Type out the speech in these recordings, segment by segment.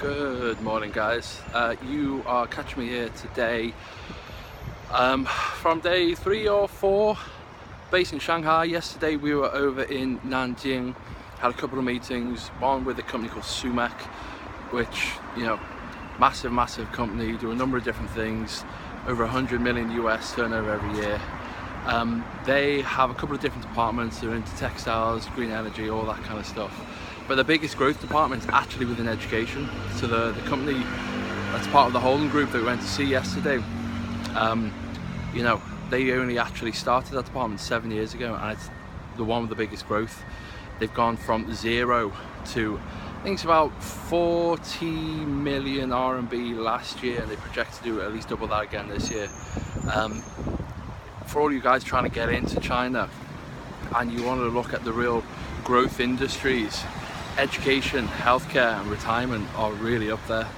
Good morning, guys. You are catching me here today from day 3 or 4 based in Shanghai. Yesterday we were over in Nanjing, had a couple of meetings, one with a company called Sumec, which, massive company, do a number of different things, over 100 million US turnover every year. They have a couple of different departments. They're into textiles, green energy, all that kind of stuff. But the biggest growth department is actually within education. So the company that's part of the Holden Group that we went to see yesterday, they only actually started that department 7 years ago, and it's the one with the biggest growth. They've gone from 0 to, I think it's about 40 million RMB last year, and they project to do at least double that again this year. For all you guys trying to get into China and you want to look at the real growth industries, education, healthcare and retirement are really up there.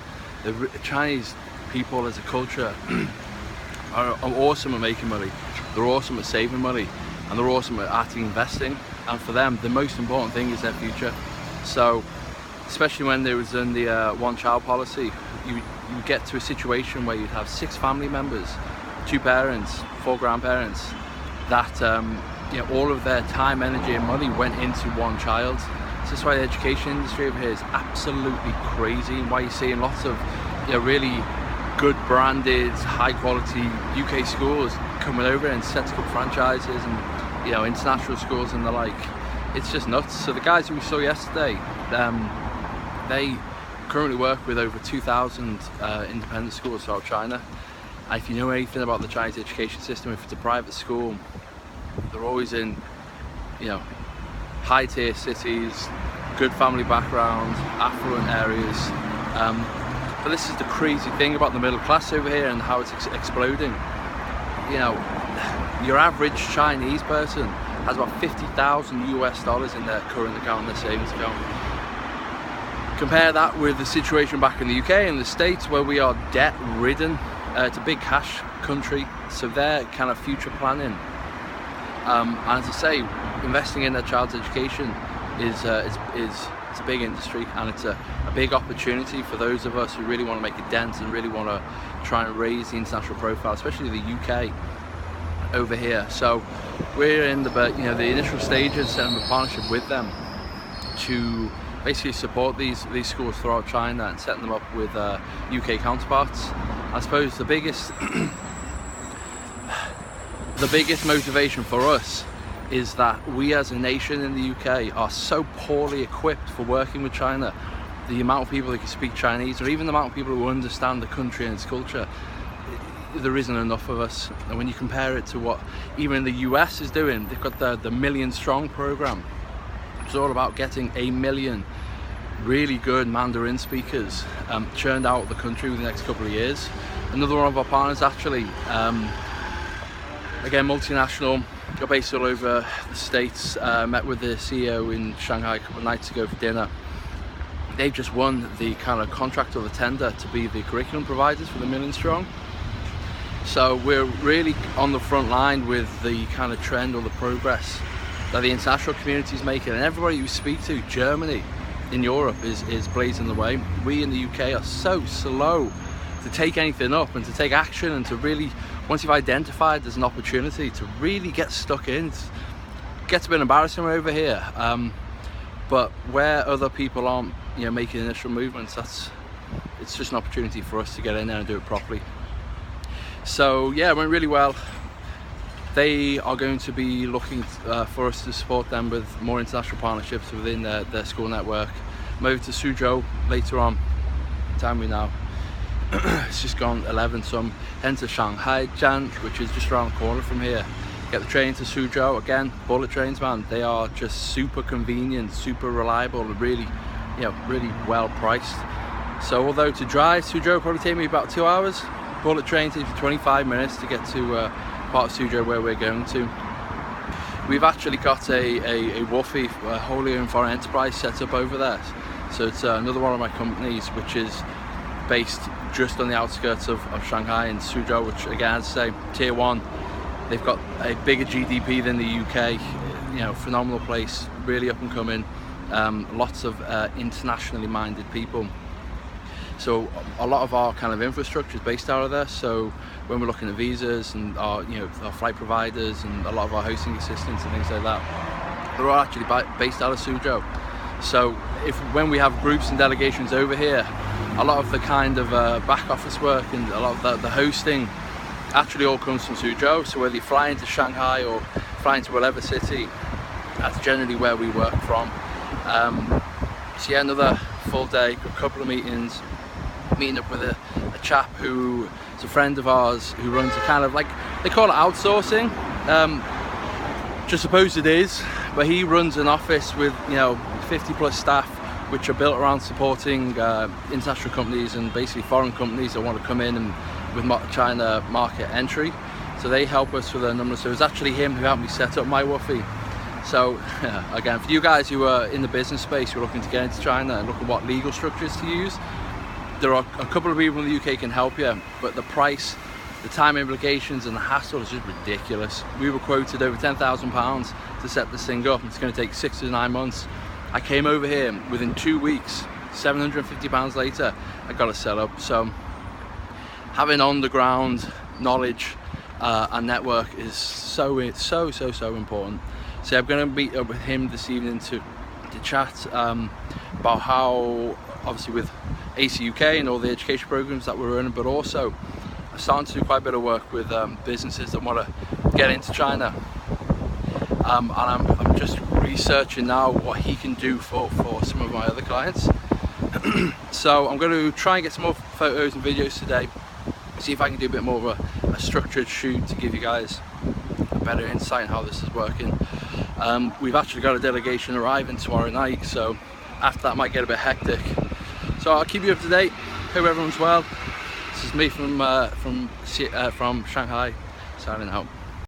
The Chinese people as a culture are awesome at making money, they're awesome at saving money, and they're awesome at actually investing. And for them, the most important thing is their future. So especially when there was in the one-child policy, you get to a situation where you'd have 6 family members, 2 parents, 4 grandparents, that all of their time, energy and money went into one child. So that's why the education industry over here is absolutely crazy, and why you're seeing lots of really good branded, high quality UK schools coming over and setting up franchises and international schools and the like. It's just nuts. So the guys who we saw yesterday, they currently work with over 2,000 independent schools throughout China. And if you know anything about the Chinese education system, if it's a private school, they're always in high tier cities, good family background, affluent areas. But this is the crazy thing about the middle class over here and how it's exploding. Your average Chinese person has about 50,000 US dollars in their current account, their savings account. Compare that with the situation back in the UK and the States, where we are debt ridden. It's a big cash country, so their kind of future planning, and as I say, investing in their child's education is it's a big industry, and it's a big opportunity for those of us who really want to make a dent and really want to try and raise the international profile, especially the UK over here. So we're in the initial stages, setting up a partnership with them to basically support these schools throughout China and setting them up with UK counterparts. I suppose the biggest motivation for us is that we as a nation in the UK are so poorly equipped for working with China. The amount of people who can speak Chinese, or even the amount of people who understand the country and its culture, there isn't enough of us. And when you compare it to what even the US is doing, they've got the Million Strong program. It's all about getting 1 million really good Mandarin speakers churned out of the country within the next couple of years. Another one of our partners, actually, again multinational, got based all over the States, met with the CEO in Shanghai a couple of nights ago for dinner. They've just won the kind of contract or the tender to be the curriculum providers for the Million Strong. So we're really on the front line with the kind of trend or the progress that the international community is making, and everybody you speak to, Germany in Europe is blazing the way. We in the UK are so slow to take anything up and to take action, and to really, once you've identified there's an opportunity, to really get stuck in. It gets a bit embarrassing over here, but where other people aren't making initial movements, it's just an opportunity for us to get in there and do it properly. So yeah, it went really well. They are going to be looking for us to support them with more international partnerships within their school network. I'm over to Suzhou later on. What time are we now? It's just gone 11, so I'm heading to Shanghaijian, which is just around the corner from here. Get the train to Suzhou. Again, bullet trains, man. They are just super convenient, super reliable, and really well priced. So although to drive Suzhou probably take me about 2 hours, bullet train takes me 25 minutes to get to part of Suzhou where we're going to. We've actually got a WOFE, a wholly owned foreign enterprise, set up over there. So it's another one of my companies which is based just on the outskirts of Shanghai in Suzhou, which again, as I say, tier 1. They've got a bigger GDP than the UK, phenomenal place, really up and coming, lots of internationally minded people. So a lot of our kind of infrastructure is based out of there. So when we're looking at visas and our flight providers and a lot of our hosting assistants and things like that, they're all actually based out of Suzhou. So when we have groups and delegations over here, a lot of the kind of back office work and a lot of the hosting actually all comes from Suzhou. So whether you fly into Shanghai or fly into whatever city, that's generally where we work from. So yeah, another full day, a couple of meetings, meeting up with a chap who is a friend of ours who runs a kind of, like, they call it outsourcing, which I suppose it is, but he runs an office with 50 plus staff which are built around supporting international companies and basically foreign companies that want to come in and with China market entry. So they help us with a number. So it was actually him who helped me set up MyWoofy. So again, for you guys who are in the business space, who are looking to get into China and look at what legal structures to use, there are a couple of people in the UK can help you, but the price, the time implications and the hassle is just ridiculous. We were quoted over £10,000 to set this thing up. It's going to take 6 to 9 months. I came over here within 2 weeks, £750 later, I got it set up. So having on the ground knowledge and network is so important. So I'm going to meet up with him this evening to chat about how, obviously with AC UK and all the education programs that we're running, but also I'm starting to do quite a bit of work with businesses that want to get into China. And I'm just researching now what he can do for some of my other clients. So I'm going to try and get some more photos and videos today, see if I can do a bit more of a structured shoot to give you guys a better insight on how this is working. We've actually got a delegation arriving tomorrow night, so after that might get a bit hectic. So I'll keep you up to date. Hope everyone's well. This is me from Shanghai, signing out.